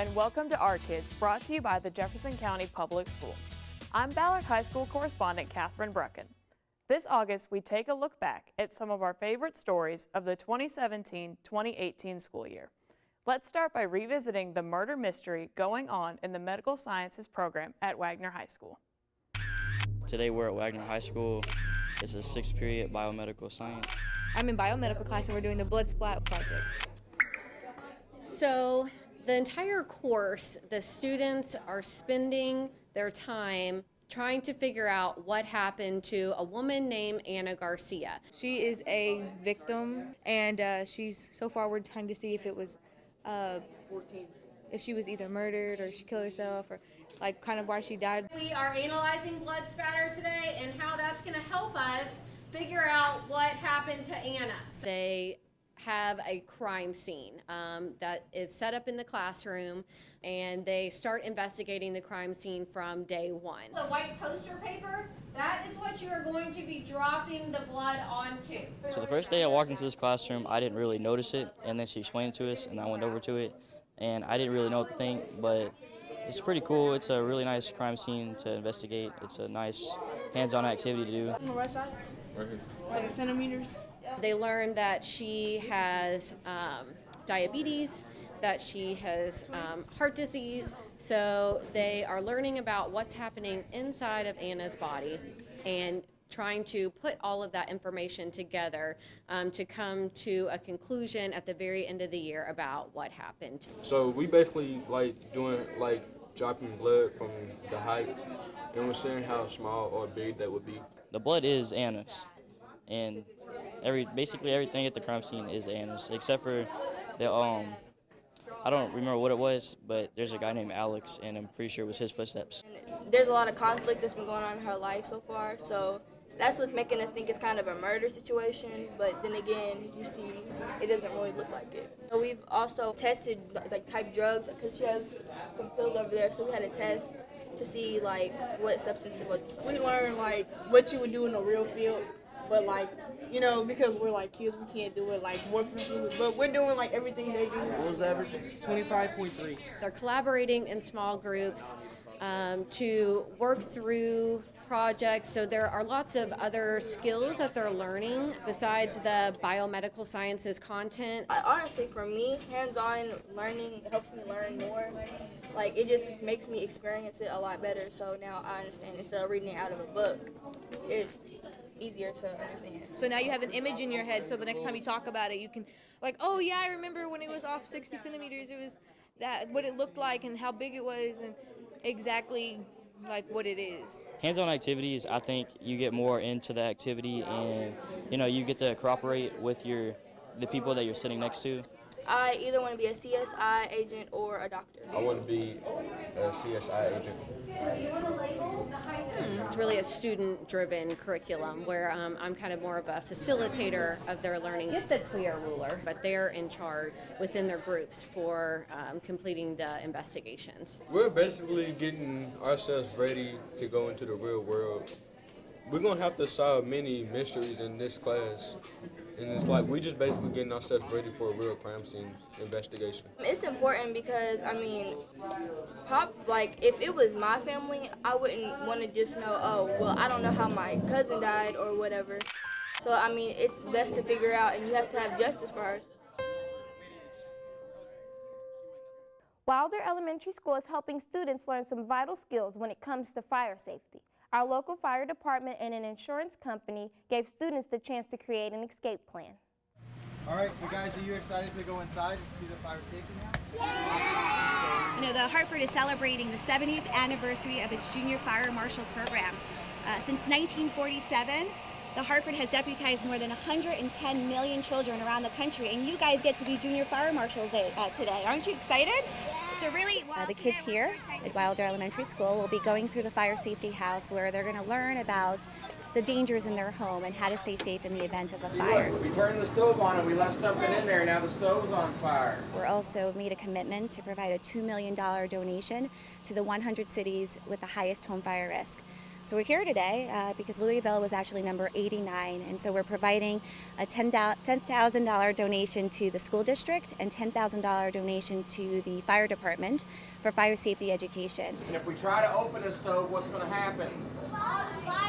and welcome to Our Kids, brought to you by the Jefferson County Public Schools. I'm Ballard High School correspondent Katherine Brucken. This August, we take a look back at some of our favorite stories of the 2017-2018 school year. Let's start by revisiting the murder mystery going on in the Medical Sciences program at Wagner High School. Today we're at Wagner High School. It's a 6th period biomedical science. I'm in biomedical class and we're doing the blood splat project. So the entire course, the students are spending their time trying to figure out what happened to a woman named Anna Garcia. She is a victim, and so far we're trying to see if it was, if she was either murdered or she killed herself, or like kind of why she died. We are analyzing blood spatter today and how that's going to help us figure out what happened to Anna. They have a crime scene that is set up in the classroom, and they start investigating the crime scene from day one. The white poster paper, that is what you are going to be dropping the blood onto. So the first day I walked into this classroom, I didn't really notice it, and then she explained it to us, and I went over to it, and I didn't really know what to think, but it's pretty cool. It's a really nice crime scene to investigate. It's a nice hands-on activity to do. On the right side? Right here. Like centimeters? They learned that she has diabetes, that she has heart disease, so they are learning about what's happening inside of Anna's body and trying to put all of that information together to come to a conclusion at the very end of the year about what happened. So we basically dropping blood from the height, and we're seeing how small or big that would be. The blood is Anna's, and basically everything at the crime scene is Anna's, except for the I don't remember what it was, but there's a guy named Alex, and I'm pretty sure it was his footsteps. There's a lot of conflict that's been going on in her life so far, so that's what's making us think it's kind of a murder situation, but then again, you see, it doesn't really look like it. So we've also tested type drugs, because she has some pills over there, so we had a test to see what substance it was. We learned what you would do in the real field, but because we're kids, we can't do it more frequently, but we're doing everything they do. What was the average? 25.3. They're collaborating in small groups to work through projects, so there are lots of other skills that they're learning besides the biomedical sciences content. Honestly, for me, hands-on learning helps me learn more. It just makes me experience it a lot better, so now I understand instead of reading it out of a book, it's easier to understand. So now you have an image in your head, so the next time you talk about it, you can, oh yeah, I remember when it was off 60 centimeters, it was what it looked like and how big it was and exactly what it is. Hands-on activities, I think you get more into the activity, and you get to cooperate with the people that you're sitting next to. I either want to be a CSI agent or a doctor. I want to be a CSI agent. It's really a student-driven curriculum where I'm kind of more of a facilitator of their learning. Get the clear ruler. But they're in charge within their groups for completing the investigations. We're basically getting ourselves ready to go into the real world. We're going to have to solve many mysteries in this class. And it's we just basically getting ourselves ready for a real crime scene investigation. It's important because, if it was my family, I wouldn't want to just know, I don't know how my cousin died or whatever. So, it's best to figure out, and you have to have justice first. Wilder Elementary School is helping students learn some vital skills when it comes to fire safety. Our local fire department and an insurance company gave students the chance to create an escape plan. All right, so guys, are you excited to go inside and see the fire safety house? Yeah! The Hartford is celebrating the 70th anniversary of its Junior Fire Marshal program. Since 1947, the Hartford has deputized more than 110 million children around the country, and you guys get to be Junior Fire Marshals today. Aren't you excited? So really, the kids here at Wilder Elementary School will be going through the fire safety house, where they're going to learn about the dangers in their home and how to stay safe in the event of a fire. We turned the stove on and we left something in there. Now the stove's on fire. We're also made a commitment to provide a $2 million donation to the 100 cities with the highest home fire risk. So we're here today because Louisville was actually number 89, and so we're providing a $10,000 donation to the school district and $10,000 donation to the fire department for fire safety education. And if we try to open a stove, what's going to happen?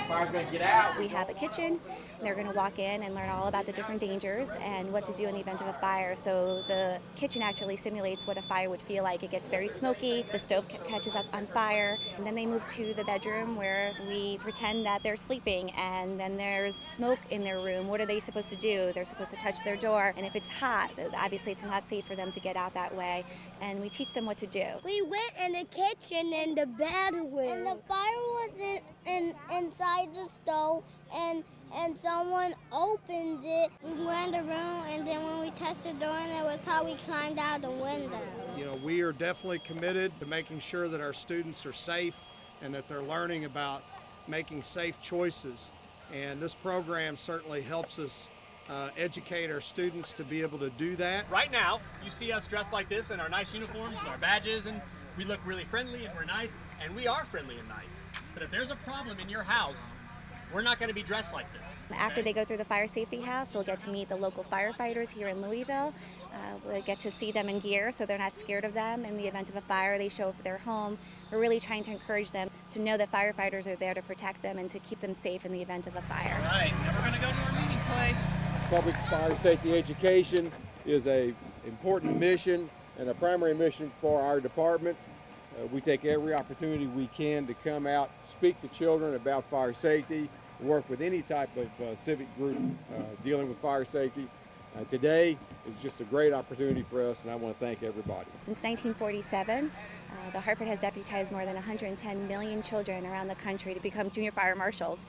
Fire's going to get out. We have a kitchen. They're going to walk in and learn all about the different dangers and what to do in the event of a fire. So the kitchen actually simulates what a fire would feel like. It gets very smoky, the stove catches up on fire, and then they move to the bedroom where we pretend that they're sleeping, and then there's smoke in their room. What are they supposed to do? They're supposed to touch their door, and if it's hot, obviously it's not safe for them to get out that way, and we teach them what to do. We went in the kitchen and the bedroom, and the fire was inside the stove, and someone opened it. We went in the room, and then when we touched the door, and it was how we climbed out the window. You know, we are definitely committed to making sure that our students are safe and that they're learning about making safe choices. And this program certainly helps us educate our students to be able to do that. Right now, you see us dressed like this in our nice uniforms and our badges, and we look really friendly and we're nice, and we are friendly and nice. But if there's a problem in your house, we're not going to be dressed like this. After they go through the fire safety house, they'll get to meet the local firefighters here in Louisville. We'll get to see them in gear so they're not scared of them. In the event of a fire, they show up at their home. We're really trying to encourage them to know that firefighters are there to protect them and to keep them safe in the event of a fire. All right, now we're going to go to our meeting place. Public fire safety education is an important mission and a primary mission for our departments. We take every opportunity we can to come out, speak to children about fire safety, work with any type of civic group dealing with fire safety. Today is just a great opportunity for us, and I want to thank everybody. Since 1947, the Hartford has deputized more than 110 million children around the country to become junior fire marshals.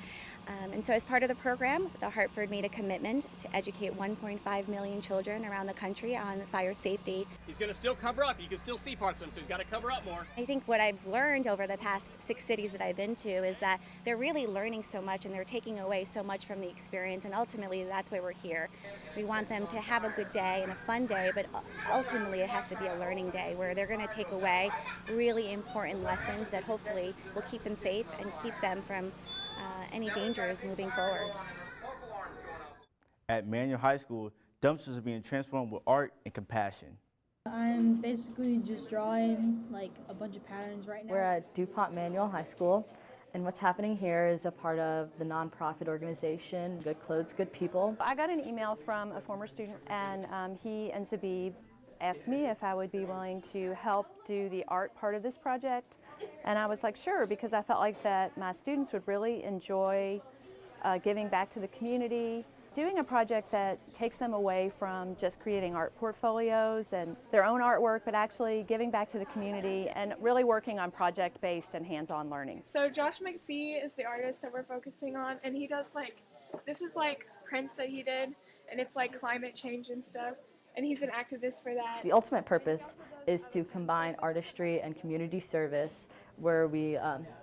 And so as part of the program, the Hartford made a commitment to educate 1.5 million children around the country on fire safety. He's going to still cover up. You can still see parts of him, so he's got to cover up more. I think what I've learned over the past 6 cities that I've been to is that they're really learning so much and they're taking away so much from the experience, and ultimately that's why we're here. We want them to have a good day and a fun day, but ultimately it has to be a learning day where they're going to take away really important lessons that hopefully will keep them safe and keep them from any dangers moving forward. At Manual High School, dumpsters are being transformed with art and compassion. I'm basically just drawing like a bunch of patterns right now. We're at DuPont Manual High School, and what's happening here is a part of the nonprofit organization, Good Clothes, Good People. I got an email from a former student, and he and Zabib asked me if I would be willing to help do the art part of this project, and I was like, sure, because I felt like that my students would really enjoy giving back to the community, doing a project that takes them away from just creating art portfolios and their own artwork, but actually giving back to the community and really working on project-based and hands-on learning. So Josh McPhee is the artist that we're focusing on, and he does this is prints that he did, and it's like climate change and stuff. And he's an activist for that. The ultimate purpose is to combine artistry and community service, where we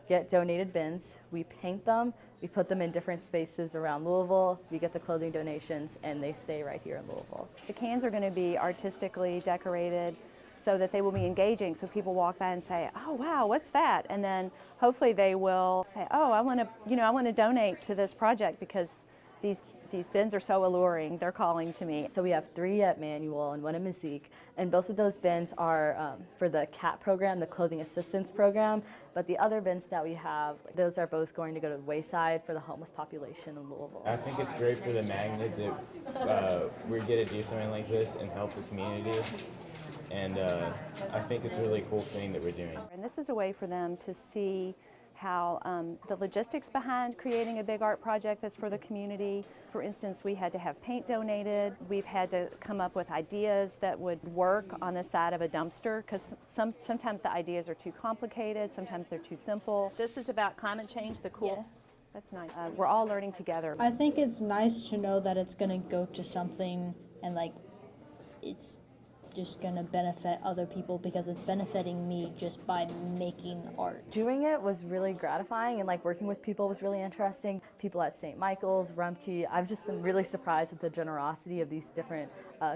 get donated bins, we paint them, we put them in different spaces around Louisville, we get the clothing donations, and they stay right here in Louisville. The cans are going to be artistically decorated so that they will be engaging, so people walk by and say, oh wow, what's that? And then hopefully they will say, oh, I want to donate to this project because these bins are so alluring, they're calling to me. So we have 3 at Manual and 1 at Mazik, and both of those bins are for the CAT program, the Clothing Assistance Program, but the other bins that we have, those are both going to go to the Wayside for the homeless population in Louisville. I think it's great for the magnet that we get to do something like this and help the community, and I think it's a really cool thing that we're doing. And this is a way for them to see how the logistics behind creating a big art project that's for the community. For instance, we had to have paint donated. We've had to come up with ideas that would work on the side of a dumpster, because sometimes the ideas are too complicated, sometimes they're too simple. This is about climate change, the cool. Yes. That's nice. We're all learning together. I think it's nice to know that it's going to go to something and it's just going to benefit other people because it's benefiting me just by making art. Doing it was really gratifying, and working with people was really interesting. People at St. Michael's, Rumpke, I've just been really surprised at the generosity of these different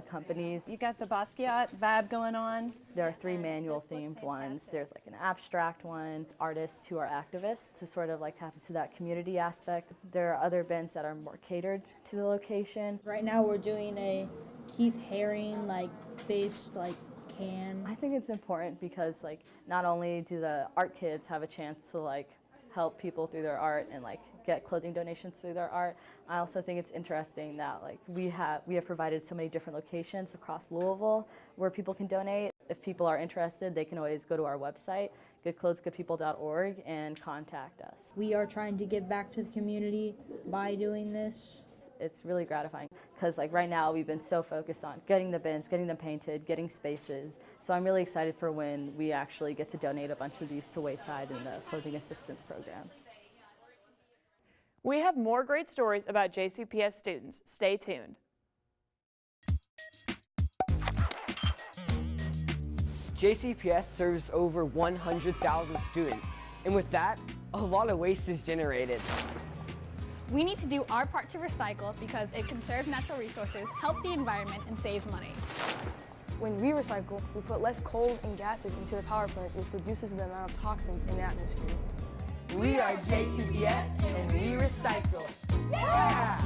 companies. You got the Basquiat vibe going on. There are 3 manual themed ones. There's like an abstract one, artists who are activists to sort of like tap into that community aspect. There are other bins that are more catered to the location. Right now we're doing a Keith Haring based can. I think it's important because like not only do the art kids have a chance to like help people through their art and like get clothing donations through their art, I also think it's interesting that like we have provided so many different locations across Louisville where people can donate. If people are interested, they can always go to our website, goodclothesgoodpeople.org, and contact us. We are trying to give back to the community by doing this. It's really gratifying because like right now we've been so focused on getting the bins, getting them painted, getting spaces. So I'm really excited for when we actually get to donate a bunch of these to Wayside in the Clothing Assistance Program. We have more great stories about JCPS students. Stay tuned. JCPS serves over 100,000 students, and with that, a lot of waste is generated. We need to do our part to recycle because it conserves natural resources, helps the environment, and saves money. When we recycle, we put less coal and gases into the power plant, which reduces the amount of toxins in the atmosphere. We are JCPS and we recycle. Yeah!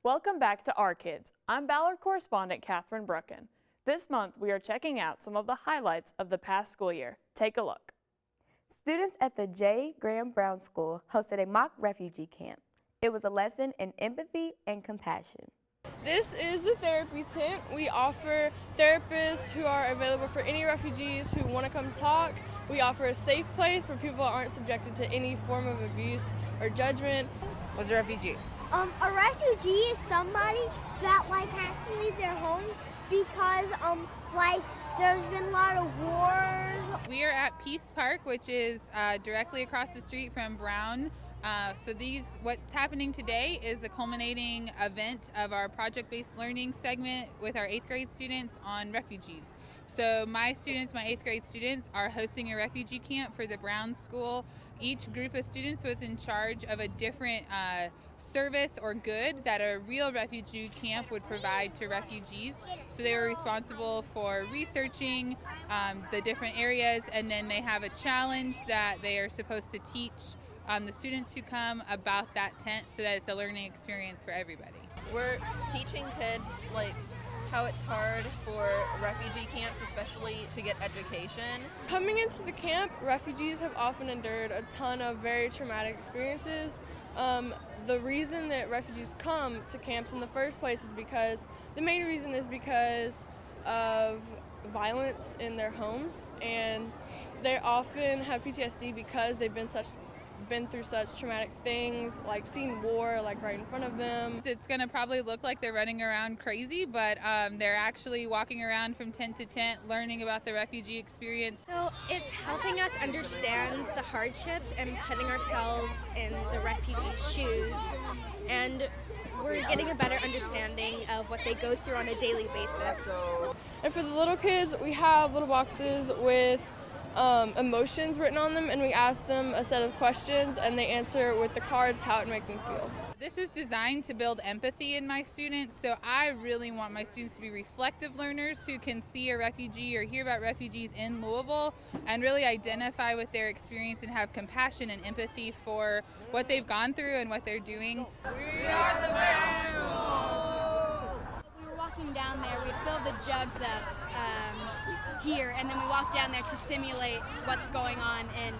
Welcome back to Our Kids. I'm Ballard correspondent Katherine Brucken. This month we are checking out some of the highlights of the past school year. Take a look. Students at the J. Graham Brown School hosted a mock refugee camp. It was a lesson in empathy and compassion. This is the therapy tent. We offer therapists who are available for any refugees who want to come talk. We offer a safe place where people aren't subjected to any form of abuse or judgment. What's a refugee? A refugee is somebody that has to leave their homes because there's been a lot of wars. We are at Peace Park, which is directly across the street from Brown. What's happening today is the culminating event of our project-based learning segment with our 8th grade students on refugees. So my 8th grade students, are hosting a refugee camp for the Brown School. Each group of students was in charge of a different service or good that a real refugee camp would provide to refugees. So they were responsible for researching the different areas, and then they have a challenge that they are supposed to teach the students who come about that tent so that it's a learning experience for everybody. We're teaching kids how it's hard for refugee camps, especially to get education. Coming into the camp, refugees have often endured a ton of very traumatic experiences. The reason that refugees come to camps in the first place is because of violence in their homes, and they often have PTSD because they've been through such traumatic things, like seeing war right in front of them. It's going to probably look like they're running around crazy, but they're actually walking around from tent to tent, learning about the refugee experience. So it's helping us understand the hardships and putting ourselves in the refugee's shoes, and we're getting a better understanding of what they go through on a daily basis. And for the little kids, we have little boxes with emotions written on them, and we ask them a set of questions and they answer with the cards how it makes them feel. This was designed to build empathy in my students, so I really want my students to be reflective learners who can see a refugee or hear about refugees in Louisville and really identify with their experience and have compassion and empathy for what they've gone through and what they're doing. We are the Brown School! We were walking down there, we'd filled the jugs up here, and then we walked down there to simulate what's going on and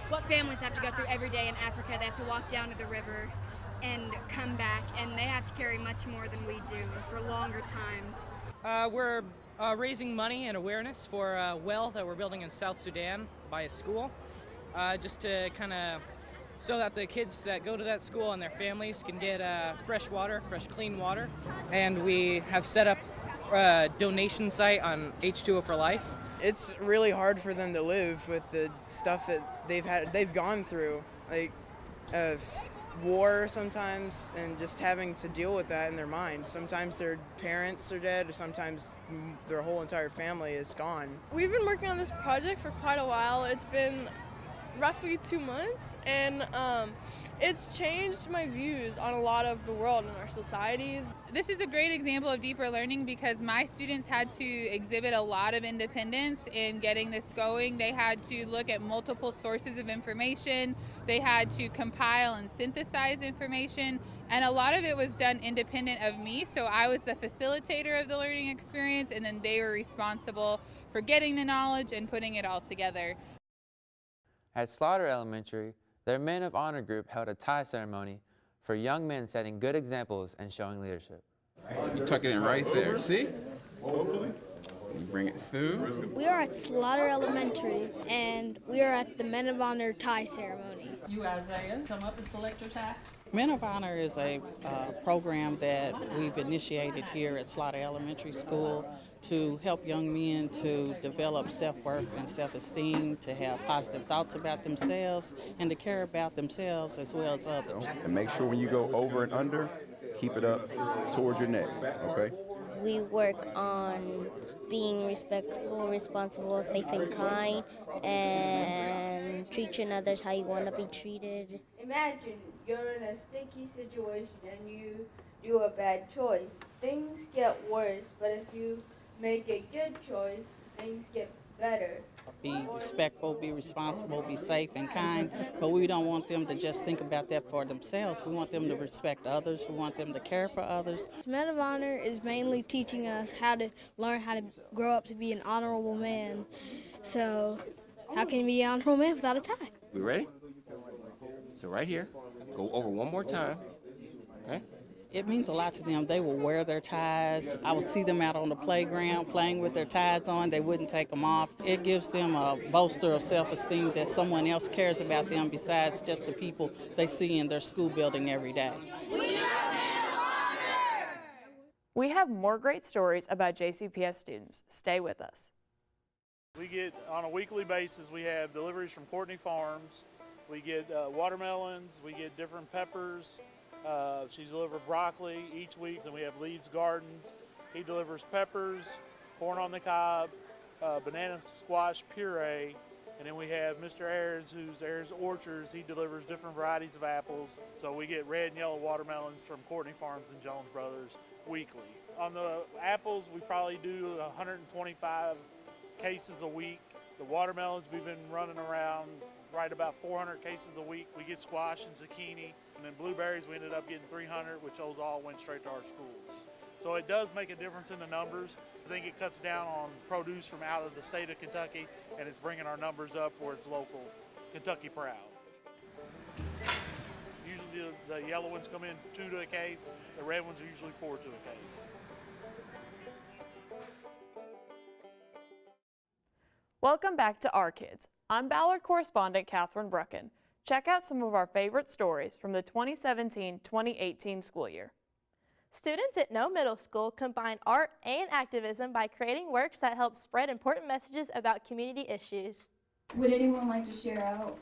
what families have to go through every day in Africa. They have to walk down to the river and come back, and they have to carry much more than we do for longer times. We're raising money and awareness for a well that we're building in South Sudan by a school, just to kind of so that the kids that go to that school and their families can get fresh water, fresh clean water. And we have set up a donation site on H2O for Life. It's really hard for them to live with the stuff that they've gone through, like war sometimes, and just having to deal with that in their minds. Sometimes their parents are dead, or sometimes their whole entire family is gone. We've been working on this project for quite a while. It's been roughly 2 months, and it's changed my views on a lot of the world and our societies. This is a great example of deeper learning because my students had to exhibit a lot of independence in getting this going. They had to look at multiple sources of information. They had to compile and synthesize information, and a lot of it was done independent of me. So I was the facilitator of the learning experience, and then they were responsible for getting the knowledge and putting it all together. At Slaughter Elementary, their Men of Honor group held a tie ceremony for young men setting good examples and showing leadership. You tuck it in right there, see? You bring it through. We are at Slaughter Elementary, and we are at the Men of Honor tie ceremony. You, Isaiah, come up and select your tie. Men of Honor is a program that we've initiated here at Slaughter Elementary School to help young men to develop self-worth and self-esteem, to have positive thoughts about themselves, and to care about themselves as well as others. And make sure when you go over and under, keep it up towards your neck, okay? We work on being respectful, responsible, safe and kind, and treating others how you want to be treated. Imagine you're in a sticky situation and you do a bad choice. Things get worse, but if you make a good choice, things get better. Be respectful, be responsible, be safe and kind, but we don't want them to just think about that for themselves. We want them to respect others. We want them to care for others. Men of Honor is mainly teaching us how to learn how to grow up to be an honorable man. So how can you be an honorable man without a tie? We ready? So right here, go over one more time, okay? It means a lot to them. They will wear their ties. I would see them out on the playground playing with their ties on. They wouldn't take them off. It gives them a bolster of self-esteem that someone else cares about them besides just the people they see in their school building every day. We are Men of Honor! We have more great stories about JCPS students. Stay with us. We get, on a weekly basis, we have deliveries from Courtney Farms. We get watermelons, we get different peppers. She delivers broccoli each week, and we have Leeds Gardens. He delivers peppers, corn on the cob, banana squash puree, and then we have Mr. Ayers, who's Ayers Orchards. He delivers different varieties of apples. So we get red and yellow watermelons from Courtney Farms and Jones Brothers weekly. On the apples, we probably do 125 cases a week. The watermelons, we've been running around right about 400 cases a week. We get squash and zucchini, and then blueberries we ended up getting 300, which those all went straight to our schools. So it does make a difference in the numbers. I think it cuts down on produce from out of the state of Kentucky, and it's bringing our numbers up where it's local, Kentucky proud. Usually the yellow ones come in 2 to a case, the red ones are usually 4 to a case. Welcome back to Our Kids. I'm Ballard correspondent Katherine Brucken. Check out some of our favorite stories from the 2017-2018 school year. Students at No Middle School combine art and activism by creating works that help spread important messages about community issues. Would anyone like to share out?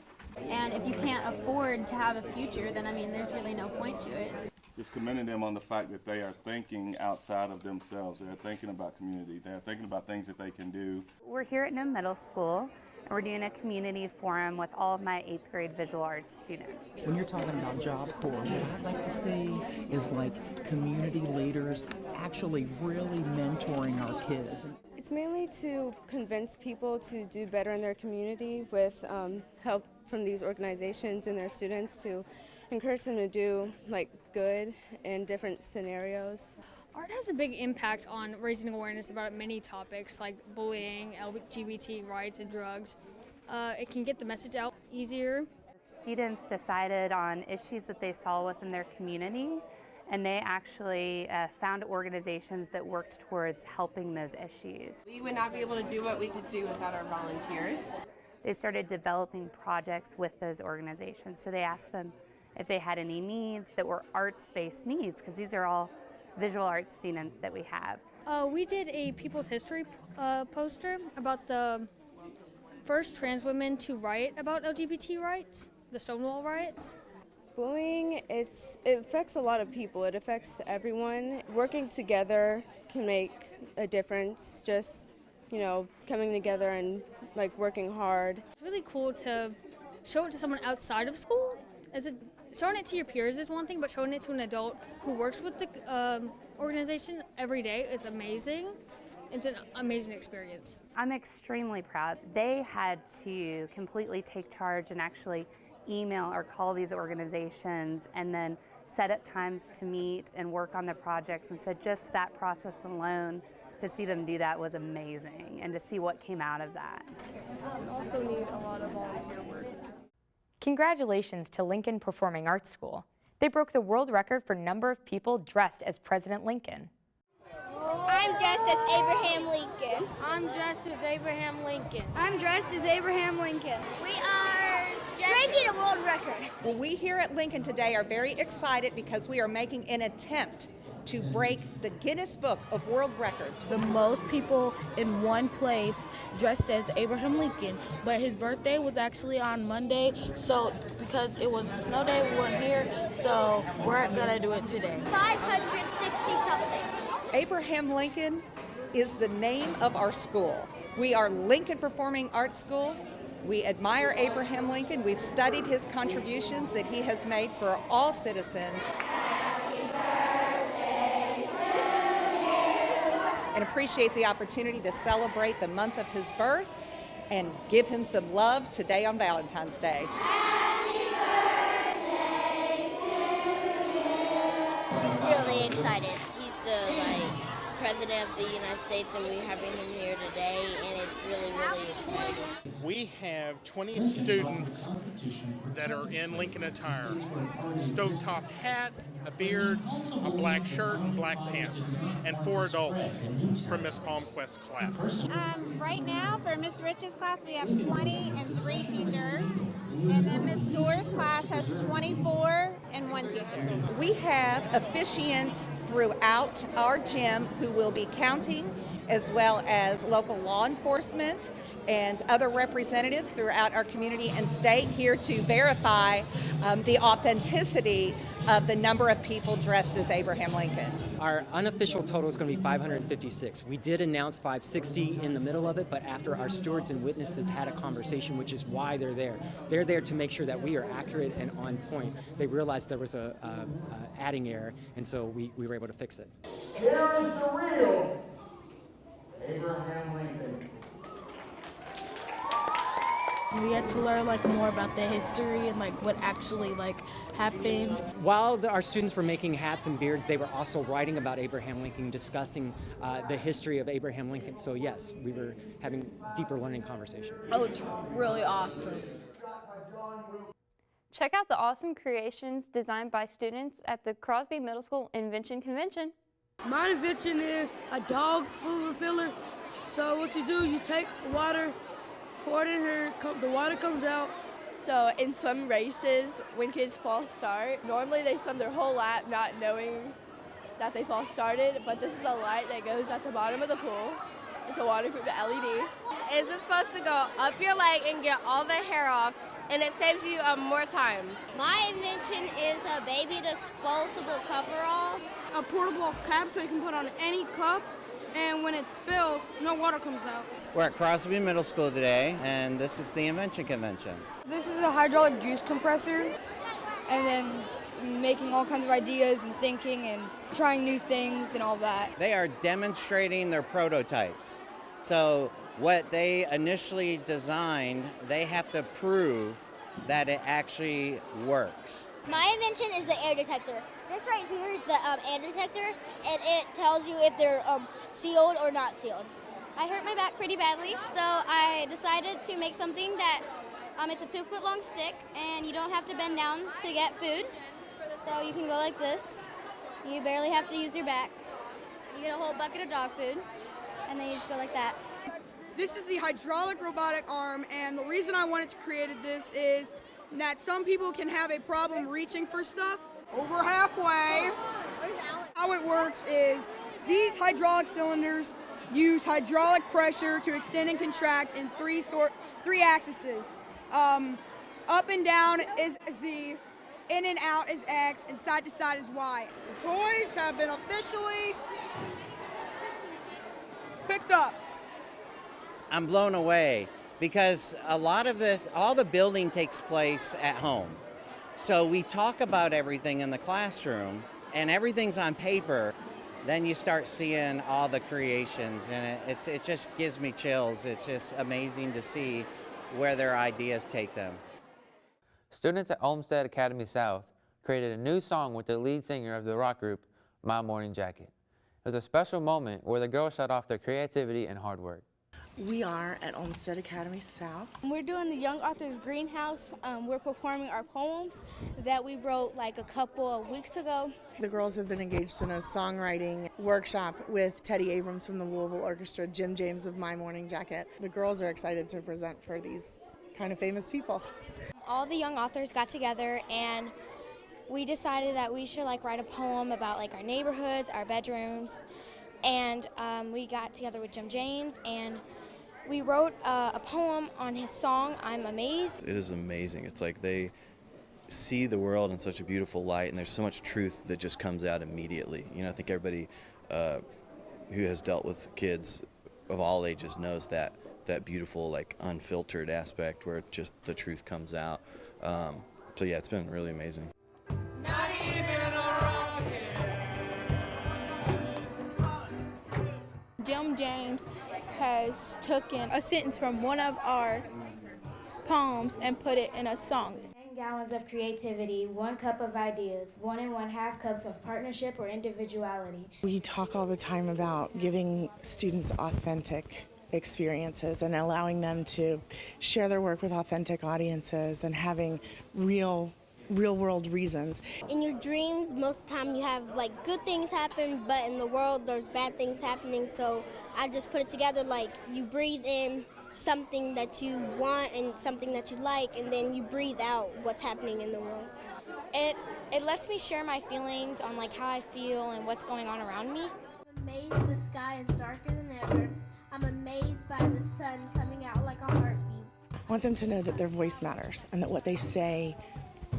And if you can't afford to have a future, then there's really no point to it. Just commending them on the fact that they are thinking outside of themselves. They're thinking about community. They're thinking about things that they can do. We're here at No Middle School, and we're doing a community forum with all of my 8th grade visual arts students. When you're talking about Job Corps, what I'd like to see is community leaders actually really mentoring our kids. It's mainly to convince people to do better in their community with help from these organizations and their students to encourage them to do good in different scenarios. Art has a big impact on raising awareness about many topics like bullying, LGBT rights, and drugs. It can get the message out easier. Students decided on issues that they saw within their community, and they actually found organizations that worked towards helping those issues. We would not be able to do what we could do without our volunteers. they started developing projects with those organizations. So they asked them if they had any needs that were arts-based needs, because these are all visual arts students that we have. We did a People's History poster about the first trans women to write about LGBT rights, the Stonewall riots. Bullying, it affects a lot of people. It affects everyone. Working together can make a difference. Just, coming together and working hard. It's really cool to show it to someone outside of school. Showing it to your peers is one thing, but showing it to an adult who works with the organization every day is amazing. It's an amazing experience. I'm extremely proud. They had to completely take charge and actually email or call these organizations and then set up times to meet and work on the projects. And so just that process alone, to see them do that was amazing, and to see what came out of that. We also need a lot of volunteer work. Congratulations to Lincoln Performing Arts School. They broke the world record for number of people dressed as President Lincoln. I'm dressed as Abraham Lincoln. I'm dressed as Abraham Lincoln. I'm dressed as Abraham Lincoln. We are breaking a world record. Well, we here at Lincoln today are very excited because we are making an attempt to break the Guinness Book of World Records. The most people in one place dressed as Abraham Lincoln, but his birthday was actually on Monday, so because it was a snow day, we weren't here, so we're gonna do it today. 560 something. Abraham Lincoln is the name of our school. We are Lincoln Performing Arts School. We admire Abraham Lincoln. We've studied his contributions that he has made for all citizens. And appreciate the opportunity to celebrate the month of his birth and give him some love today on Valentine's Day. Really excited. He's the President of the United States, and we're having him here today, and it's really, really exciting. We have 20 students that are in Lincoln attire. A stovetop hat, a beard, a black shirt, and black pants, and 4 adults from Miss Palmquist's class. Right now, for Miss Rich's class, we have 20 and 3 teachers. And then Miss Dora's class has 24 and 1 teacher. We have officiants throughout our gym who will be counting, as well as local law enforcement and other representatives throughout our community and state here to verify the authenticity of the number of people dressed as Abraham Lincoln. Our unofficial total is going to be 556. We did announce 560 in the middle of it, but after our stewards and witnesses had a conversation, which is why they're there. They're there to make sure that we are accurate and on point. They realized there was a adding error, and so we were able to fix it. Here is the real Abraham Lincoln. We had to learn more about the history and what actually happened. While our students were making hats and beards, they were also writing about Abraham Lincoln, discussing the history of Abraham Lincoln. So yes, we were having deeper learning conversation. Oh, it's really awesome. Check out the awesome creations designed by students at the Crosby Middle School Invention Convention. My invention is a dog food refiller. So what you do, you take water, pour it in here, the water comes out. So in swim races, when kids false start, normally they swim their whole lap not knowing that they false started, but this is a light that goes at the bottom of the pool. It's a waterproof LED. Is it supposed to go up your leg and get all the hair off, and it saves you more time? My invention is a baby disposable coverall. A portable cap so you can put on any cup, and when it spills, no water comes out. We're at Crosby Middle School today, and this is the Invention Convention. This is a hydraulic juice compressor, and then making all kinds of ideas and thinking and trying new things and all that. They are demonstrating their prototypes. So what they initially designed, they have to prove that it actually works. My invention is the air detector. This right here is the air detector, and it tells you if they're sealed or not sealed. I hurt my back pretty badly, so I decided to make something that it's a 2-foot-long stick, and you don't have to bend down to get food. So you can go like this. You barely have to use your back. You get a whole bucket of dog food, and then you just go like that. This is the hydraulic robotic arm, and the reason I wanted to create this is that some people can have a problem reaching for stuff. Over halfway. How it works is these hydraulic cylinders use hydraulic pressure to extend and contract in three axes. Up and down is Z, in and out is X, and side to side is Y. The toys have been officially picked up. I'm blown away because a lot of this, all the building takes place at home. So we talk about everything in the classroom and everything's on paper. Then you start seeing all the creations and it just gives me chills. It's just amazing to see where their ideas take them. Students at Olmsted Academy South created a new song with the lead singer of the rock group, My Morning Jacket. It was a special moment where the girls showed off their creativity and hard work. We are at Olmsted Academy South. We're doing the Young Authors Greenhouse. We're performing our poems that we wrote like a couple of weeks ago. The girls have been engaged in a songwriting workshop with Teddy Abrams from the Louisville Orchestra, Jim James of My Morning Jacket. The girls are excited to present for these kind of famous people. All the young authors got together and we decided that we should write a poem about our neighborhoods, our bedrooms, and we got together with Jim James and we wrote a poem on his song, I'm Amazed. It is amazing. It's like they see the world in such a beautiful light and there's so much truth that just comes out immediately. You know, I think everybody who has dealt with kids of all ages knows that beautiful, unfiltered aspect where just the truth comes out. So yeah, it's been really amazing. Not even a rocket. Jim James has taken a sentence from one of our poems and put it in a song. 10 gallons of creativity, 1 cup of ideas, 1 1/2 cups of partnership or individuality. We talk all the time about giving students authentic experiences and allowing them to share their work with authentic audiences and having real world reasons. In your dreams, most of the time you have good things happen, but in the world there's bad things happening, so I just put it together you breathe in something that you want and something that you like, and then you breathe out what's happening in the world. It lets me share my feelings on how I feel and what's going on around me. I'm amazed the sky is darker than ever. I'm amazed by the sun coming out like a heartbeat. I want them to know that their voice matters and that what they say,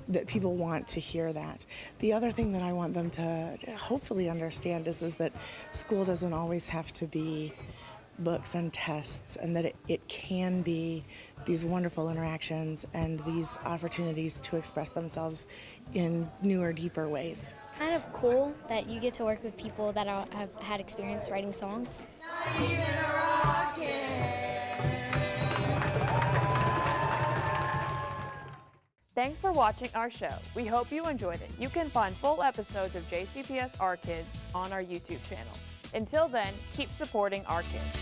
that people want to hear that. The other thing that I want them to hopefully understand is that school doesn't always have to be books and tests, and that it can be these wonderful interactions and these opportunities to express themselves in newer, deeper ways. Kind of cool that you get to work with people that have had experience writing songs. Not even a rocket. Thanks for watching our show. We hope you enjoyed it. You can find full episodes of JCPS Our Kids on our YouTube channel. Until then, keep supporting our kids.